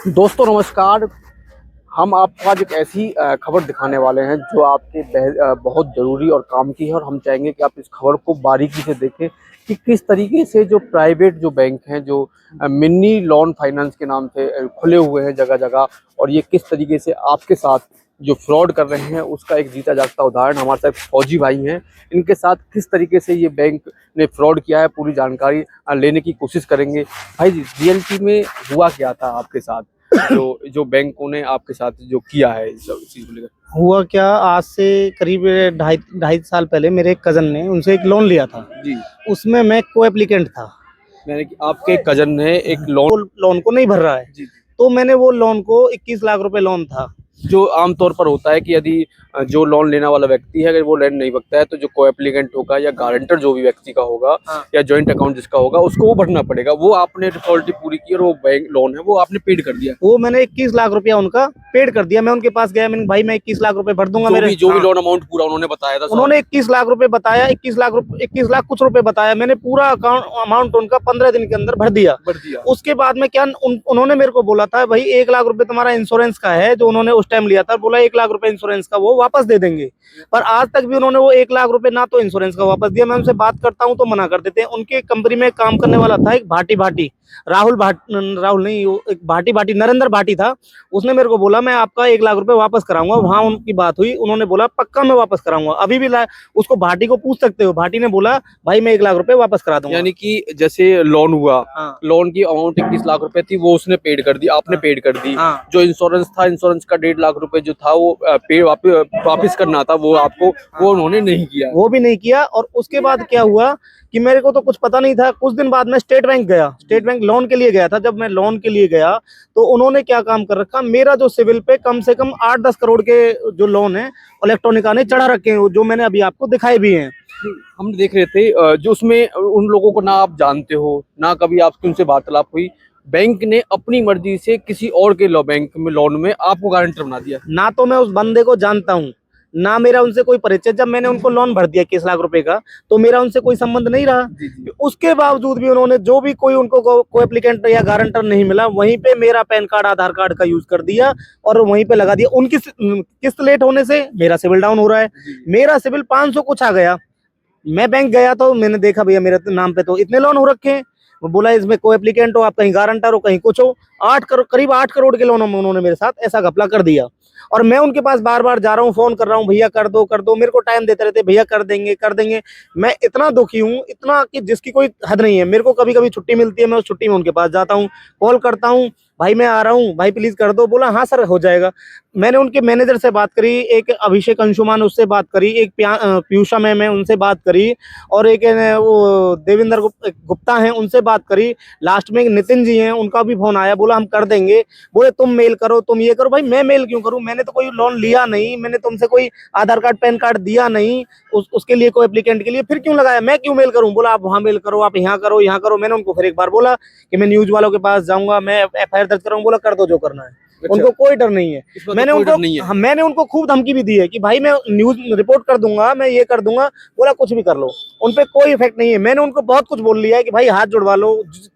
दोस्तों नमस्कार। हम आपको आज एक ऐसी खबर दिखाने वाले हैं जो आपके बहुत ज़रूरी और काम की है, और हम चाहेंगे कि आप इस खबर को बारीकी से देखें कि किस तरीके से जो प्राइवेट जो बैंक हैं, जो मिनी लोन फाइनेंस के नाम से खुले हुए हैं जगह जगह, और ये किस तरीके से आपके साथ जो फ्रॉड कर रहे हैं उसका एक जीता जागता उदाहरण हमारे साथ फौजी भाई हैं। इनके साथ किस तरीके से ये बैंक ने फ्रॉड किया है, पूरी जानकारी लेने की कोशिश करेंगे। भाई जी, रियलिटी में हुआ क्या था आपके साथ, जो जो बैंकों ने आपके साथ जो किया है इस चीज को लेकर? हुआ क्या, आज से करीब ढाई ढाई साल पहले मेरे एक कजन ने उनसे एक लोन लिया था। जी। उसमें मैं को एप्लीकेंट था। मैंने कि आपके कजन ने एक लोन। वो लोन को नहीं भर रहा है, जी। तो मैंने वो लोन को 21 लाख रुपए लोन था। जो आमतौर पर होता है कि यदि जो लोन लेने वाला व्यक्ति है अगर वो लोन नहीं भरता है तो जो को एप्लीकेंट होगा या गारंटर जो भी व्यक्ति का होगा, हाँ। या जॉइंट अकाउंट जिसका होगा उसको वो भरना पड़ेगा। वो आपने डिफॉल्टी पूरी की और वो बैंक लोन है वो आपने पेड कर दिया। वो मैंने 21 लाख रुपया उनका पेड कर दिया। मैं उनके पास गया, मैंने भाई मैं 21 लाख रुपए भर दूंगा। मेरे जो भी लोन अमाउंट पूरा उन्होंने बताया था, उन्होंने 21 लाख रुपए बताया, 21 लाख कुछ रुपए बताया। मैंने पूरा अमाउंट उनका 15 दिन के अंदर भर दिया। उसके बाद में क्या उन्होंने मेरे को बोला था, भाई 1 लाख रुपए तुम्हारा इंश्योरेंस का है, जो उन्होंने उस टाइम लिया था। बोला 1 लाख रुपए इंश्योरेंस का वो वापस दे देंगे, पर आज तक भी उन्होंने वो 1 लाख रुपए ना तो इंश्योरेंस का वापस दिया। मैं उनसे बात करता हूँ तो मना कर देते हैं। उनके कंपनी में काम करने वाला था एक भाटी राहुल नहीं, वो एक भाटी नरेंद्र भाटी था। उसने मेरे को बोला मैं आपका 1 लाख रुपए वापस कराऊंगा। वहां उनकी बात हुई, उन्होंने बोला पक्का मैं वापस कराऊंगा। अभी भी उसको भाटी को पूछ सकते हो। भाटी ने बोला भाई मैं 1 लाख रुपए वापस करा दूंगा। यानी कि जैसे लोन हुआ, हाँ। लोन की अमाउंट 21 लाख रुपए थी, वो उसने पेड कर दी, आपने हाँ। पेड कर दी। हाँ। जो इंश्योरेंस था, इंश्योरेंस का 1.5 लाख रुपए जो था वो पे वापस करना था, वो आपको वो उन्होंने नहीं किया। वो भी नहीं किया। और उसके बाद क्या हुआ कि मेरे को तो कुछ पता नहीं था। कुछ दिन बाद मैं स्टेट बैंक गया, स्टेट बैंक लोन के लिए गया था। जब मैं लोन के लिए गया तो उन्होंने क्या काम कर रखा, मेरा जो सिविल पे कम से कम 8-10 करोड़ के जो लोन है इलेक्ट्रॉनिका ने चढ़ा रखे हैं, जो मैंने अभी आपको दिखाए भी हैं। हम देख रहे थे जो उसमें उन लोगों को ना आप जानते हो, ना कभी आपकी उनसे वार्तालाप हुई। बैंक ने अपनी मर्जी से किसी और के बैंक में लोन में आपको गारंटर बना दिया। ना तो मैं उस बंदे को जानता हूँ, ना मेरा उनसे कोई परिचय। जब मैंने उनको लोन भर दिया 21 लाख रुपए का, तो मेरा उनसे कोई संबंध नहीं रहा। उसके बावजूद भी उन्होंने जो भी कोई उनको को एप्लीकेंट या गारंटर नहीं मिला, वहीं पे मेरा पैन कार्ड आधार कार्ड का यूज कर दिया और वहीं पे लगा दिया। उनकी किस्त लेट होने से मेरा सिविल डाउन हो रहा है। मेरा सिविल 500 कुछ आ गया। मैं बैंक गया तो मैंने देखा भैया मेरे नाम पे तो इतने लोन हो रखे हैं। वो बोला इसमें को एप्लीकेंट हो, आप कहीं गारंटर हो, कहीं कुछ हो। करीब 8 करोड़ के लोन में उन्होंने मेरे साथ ऐसा घपला कर दिया। और मैं उनके पास बार बार जा रहा हूँ, फोन कर रहा हूँ, भैया कर दो। मेरे को टाइम देते रहते, भैया कर देंगे। मैं इतना दुखी हूँ, इतना कि जिसकी कोई हद नहीं है। मेरे को कभी कभी छुट्टी मिलती है, मैं उस छुट्टी में उनके पास जाता हूँ, कॉल करता हूँ, भाई मैं आ रहा हूँ, भाई प्लीज कर दो। बोला हाँ सर हो जाएगा। मैंने उनके मैनेजर से बात करी, एक अभिषेक अंशुमान उससे बात करी, एक पीयूषा मैम है उनसे बात करी, और एक वो देवेंद्र गुप्ता हैं उनसे बात करी। लास्ट में एक नितिन जी हैं, उनका भी फोन आया, बोला हम कर देंगे। बोले तुम मेल करो, तुम ये करो। भाई मैं मेल क्यों करूं? मैंने तो कोई लोन लिया नहीं, मैंने तुमसे कोई आधार कार्ड पैन कार्ड दिया नहीं उसके लिए, कोई एप्लीकेंट के लिए। फिर क्यों लगाया? मैं क्यों मेल करूं? बोला आप वहां मेल करो, आप यहाँ करो। मैंने उनको फिर एक बार बोला कि मैं न्यूज वालों के पास जाऊंगा, मैं FIR दर्ज कराऊंगा। बोला कर दो जो करना है। अच्छा। उनको कोई डर नहीं है। मैंने उनको खूब धमकी भी दी है कि भाई मैं न्यूज रिपोर्ट कर दूंगा, मैं ये कर दूंगा। बोला कुछ भी कर लो, उनपे कोई इफेक्ट नहीं है। मैंने उनको बहुत कुछ बोल लिया है कि भाई हाथ जुड़वा लो।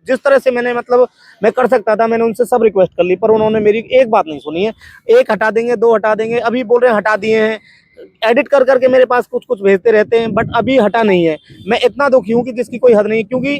जिस तरह से मैंने मतलब मैं कर सकता था, मैंने उनसे सब रिक्वेस्ट कर ली, पर उन्होंने मेरी एक बात नहीं सुनी है। 1 हटा देंगे, 2 हटा देंगे, अभी बोल रहे हैं हटा दिए हैं। एडिट कर करके मेरे पास कुछ भेजते रहते हैं, बट अभी हटा नहीं है। मैं इतना दुखी हूँ कि जिसकी कोई हद नहीं, क्योंकि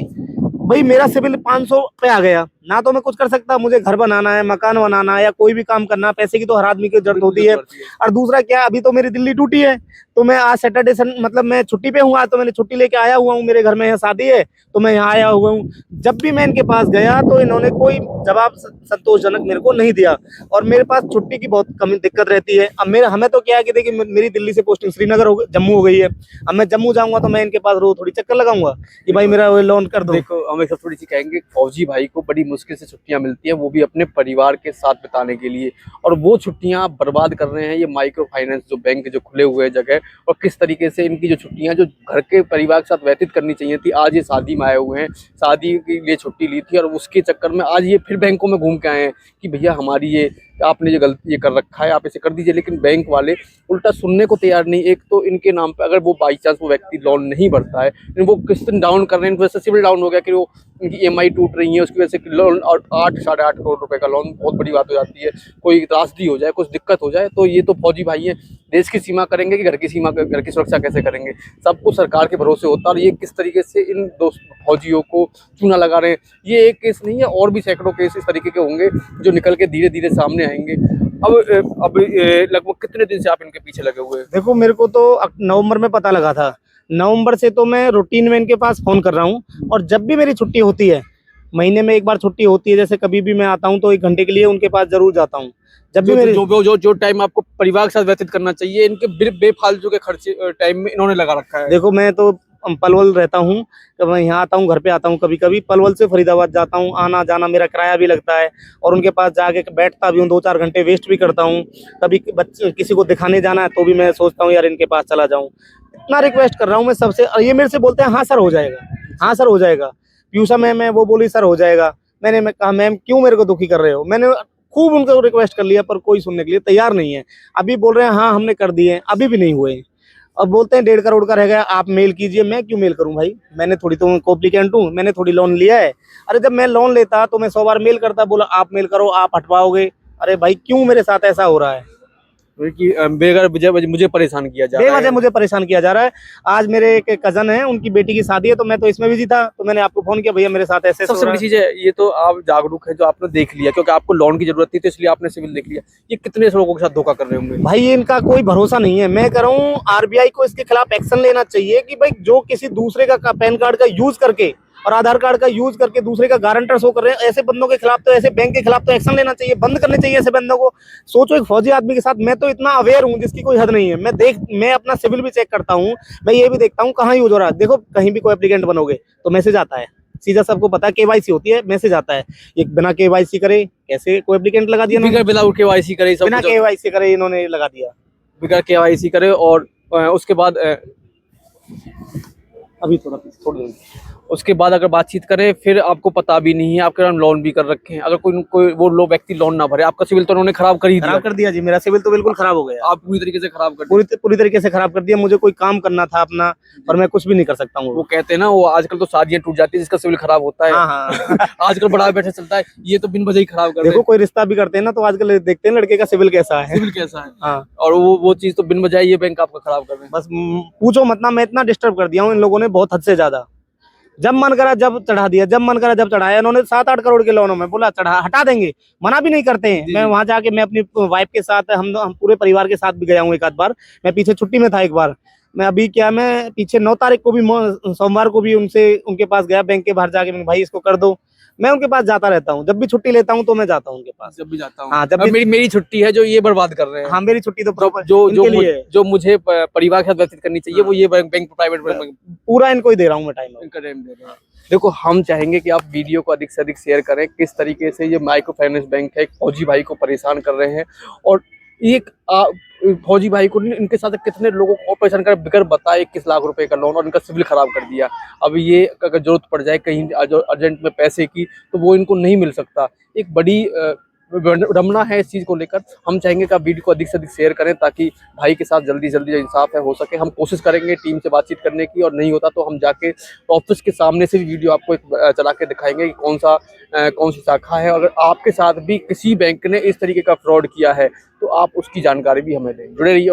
भाई मेरा सिविल 500 पे आ गया। ना तो मैं कुछ कर सकता, मुझे घर बनाना है, मकान बनाना है, या कोई भी काम करना, पैसे की तो हर आदमी की जरूरत होती है। और दूसरा क्या, अभी तो मेरी दिल्ली टूटी है, तो मैं आज सैटरडे मतलब मैं छुट्टी पे हूँ। आज तो मैंने छुट्टी लेके आया हुआ हूँ, मेरे घर में यहाँ शादी है तो मैं यहाँ आया हुआ हूँ। जब भी मैं इनके पास गया तो इन्होंने कोई जवाब संतोषजनक मेरे को नहीं दिया, और मेरे पास छुट्टी की बहुत कमी दिक्कत रहती है। अब हमें तो क्या है कि देखिए मेरी दिल्ली से पोस्टिंग श्रीनगर जम्मू हो गई है। अब मैं जम्मू जाऊंगा तो मैं इनके पास रोज थोड़ी चक्कर लगाऊंगा कि भाई मेरा लोन कर दो। देखो, हम एक सब थोड़ी सी कहेंगे, फौजी भाई को बड़ी मुश्किल से छुट्टियां मिलती हैं, वो भी अपने परिवार के साथ बिताने के लिए, और वो छुट्टियां बर्बाद कर रहे हैं ये माइक्रो फाइनेंस जो बैंक जो खुले हुए जगह। और किस तरीके से इनकी जो छुट्टियां जो घर के परिवार के साथ व्यतीत करनी चाहिए थी, आज ये शादी में आए हुए हैं, शादी के लिए छुट्टी ली थी, और उसके चक्कर में आज ये फिर बैंकों में घूम के आए हैं कि भैया हमारी ये कि आपने ये गलती ये कर रखा है, आप इसे कर दीजिए, लेकिन बैंक वाले उल्टा सुनने को तैयार नहीं। एक तो इनके नाम पे अगर वो बाई चांस वो व्यक्ति लोन नहीं भरता है, वो किस्त डाउन कर रहे हैं, इनकी वजह से सिविल डाउन हो गया कि वो इनकी ईएमआई टूट रही है, उसकी वजह से लोन और 8 साढ़े 8 करोड़ रुपए का लोन बहुत बड़ी बात हो जाती है। कोई त्रासदी हो जाए, कुछ दिक्कत हो जाए, तो ये तो फौजी भाई हैं, देश की सीमा करेंगे कि घर की सीमा, घर की सुरक्षा कैसे करेंगे, सब कुछ सरकार के भरोसे होता है। और ये किस तरीके से इन फौजियों को चूना लगा रहे हैं, ये एक केस नहीं है, और भी सैकड़ों केस इस तरीके के होंगे जो निकल के धीरे धीरे सामने आएंगे। अब लगभग कितने दिन से आप इनके पीछे लगे हुए हैं? देखो, मेरे को तो नवंबर में पता लगा था। नवंबर से तो मैं रूटीन में इनके पास फोन कर रहा हूँ, और जब भी मेरी छुट्टी होती है, महीने में एक बार छुट्टी होती है, जैसे कभी भी मैं आता हूँ तो 1 घंटे के लिए उनके पास जरूर जाता हूँ। जब भी मेरे जो टाइम आपको परिवार के साथ व्यतीत करना चाहिए, इनके बेफालतू के खर्चे टाइम में इन्होंने लगा रखा है। देखो, मैं तो पलवल रहता हूँ, जब मैं यहाँ आता हूँ, घर पे आता हूँ, कभी कभी पलवल से फरीदाबाद जाता हूँ, आना जाना मेरा किराया भी लगता है, और उनके पास जाके बैठता भी हूँ, 2-4 घंटे वेस्ट भी करता हूँ। कभी बच्चे किसी को दिखाने जाना है तो भी मैं सोचता हूँ यार इनके पास चला जाऊँ। इतना रिक्वेस्ट कर रहा हूँ मैं सबसे, और ये मेरे से बोलते हैं हाँ सर हो जाएगा, हाँ सर हो जाएगा। पीयूषा मैम है, वो बोली सर हो जाएगा। मैं कहा मैम क्यों मेरे को दुखी कर रहे हो? मैंने खूब उनको रिक्वेस्ट कर लिया, पर कोई सुनने के लिए तैयार नहीं है। अभी बोल रहे हैं हाँ हमने कर दिए, अभी भी नहीं हुए। अब बोलते हैं 1.5 करोड़ का रह गया, आप मेल कीजिए। मैं क्यों मेल करूं भाई? मैंने थोड़ी तो कॉम्प्लिकेंट हूँ, मैंने थोड़ी लोन लिया है। अरे जब मैं लोन लेता तो मैं 100 बार मेल करता, बोला आप मेल करो, आप हटवाओगे। अरे भाई क्यों मेरे साथ ऐसा हो रहा है? बेवजह मुझे परेशान किया जा रहा है। बेवजह मुझे परेशान किया जा रहा है। आज मेरे एक कजन है, उनकी बेटी की शादी है, तो मैं तो इसमें बिजी था, तो मैंने आपको फोन किया, भैया मेरे साथ ऐसे सबसे बड़ी चीज है ये, तो आप जागरूक है जो आपने देख लिया, क्योंकि आपको लोन की जरूरत थी तो इसलिए आपने सिविल देख लिया। ये कितने लोगों के साथ धोखा कर रहे होंगे भाई, ये इनका कोई भरोसा नहीं है। मैं कह रहा हूँ आरबीआई को इसके खिलाफ एक्शन लेना चाहिए कि भाई जो किसी दूसरे का पैन कार्ड का यूज करके और आधार कार्ड का यूज करके दूसरे का गारंटर शो कर रहे हैं, ऐसे बंदों के खिलाफ, तो ऐसे बैंक के खिलाफ तो एक्शन लेना चाहिए, बंद करने चाहिए ऐसे बंदों को। सोचो एक फौजी आदमी के साथ, मैं तो इतना अवेयर हूँ जिसकी कोई हद नहीं है। मैं अपना सिविल भी चेक करता हूँ, मैं ये भी देखता हूँ कहाँ यूज हो रहा है। देखो कहीं भी कोई एप्लीकेंट बनोगे तो मैसेज आता है, सीधा सबको पता है, केवाईसी होती है, मैसेज आता है। ये बिना केवाईसी करे कैसे कोई एप्लीकेंट लगा दिया? बिना केवाईसी करे, बिना केवाईसी करे इन्होंने लगा दिया, बिना केवाईसी करे। और उसके बाद अभी थोड़ा छोड़ उसके बाद अगर बातचीत करें, फिर आपको पता भी नहीं है, आपके नाम लोन भी कर रखे हैं। अगर कोई वो लो व्यक्ति लोन ना भरे, आपका सिविल तो उन्होंने खराब कर दिया जी। मेरा सिविल तो बिल्कुल खराब हो गया। आप पूरी तरीके से खराब कर दिया। पूरी तरीके से खराब कर दिया। मुझे कोई काम करना था अपना, और मैं कुछ भी नहीं कर सकता हूँ। वो कहते हैं ना, वो आजकल तो शादियां टूट जाती है जिसका सिविल खराब होता है। हाँ। आजकल बड़ा बैठे चलता है, ये तो बिन वजह ही खराब कर। देखो कोई रिश्ता भी करते हैं ना, तो आजकल देखते हैं लड़के का सिविल कैसा है, हाँ। और वो चीज तो बिन वजह ये बैंक आपका खराब कर रहे हैं। बस पूछो मत ना, मैं इतना डिस्टर्ब कर दिया हूँ इन लोगों ने, बहुत हद से ज्यादा। जब मन करा जब चढ़ा दिया, जब मन करा जब चढ़ाया। इन्होंने 7-8 करोड़ के लोनों में बोला चढ़ा हटा देंगे, मना भी नहीं करते हैं। मैं वहां जाके, मैं अपनी वाइफ के साथ, हम पूरे परिवार के साथ भी गया हूँ एक आध बार। मैं पीछे छुट्टी में था एक बार, मैं अभी क्या, मैं पीछे 9 तारीख को भी, सोमवार को भी उनके पास गया, बैंक के बाहर जाके, भाई इसको कर दो। मैं उनके पास जाता रहता हूँ, जब भी छुट्टी लेता हूँ तो मैं जाता हूँ उनके पास, जब भी जाता हूँ। हाँ, जब भी मेरी छुट्टी है जो ये बर्बाद कर रहे हैं। हाँ, मेरी छुट्टी तो जो मुझे परिवार के साथ व्यतीत करनी चाहिए, वो ये बैंक प्राइवेट बैंक पूरा इनको ही दे रहा हूँ मैं टाइम। देखो, हम चाहेंगे कि आप वीडियो को अधिक से अधिक शेयर करें। किस तरीके से ये माइक्रो फाइनेंस बैंक है, एक फौजी भाई को परेशान कर रहे हैं, और एक फौजी भाई को इनके साथ कितने लोगों को परेशान कर बगैर बताए 21 लाख रुपए का लोन, और इनका सिविल खराब कर दिया। अब ये अगर जरूरत पड़ जाए कहीं अर्जेंट में पैसे की, तो वो इनको नहीं मिल सकता। एक बड़ी विडंबना है इस चीज़ को लेकर। हम चाहेंगे कि आप वीडियो को अधिक से अधिक शेयर करें, ताकि भाई के साथ जल्दी जल्दी जो इंसाफ है हो सके। हम कोशिश करेंगे टीम से बातचीत करने की, और नहीं होता तो हम जाके ऑफिस के सामने से भी वीडियो आपको चला के दिखाएंगे कि कौन सी शाखा है। अगर आपके साथ भी किसी बैंक ने इस तरीके का फ्रॉड किया है तो आप उसकी जानकारी भी हमें दें। जुड़े रहिए।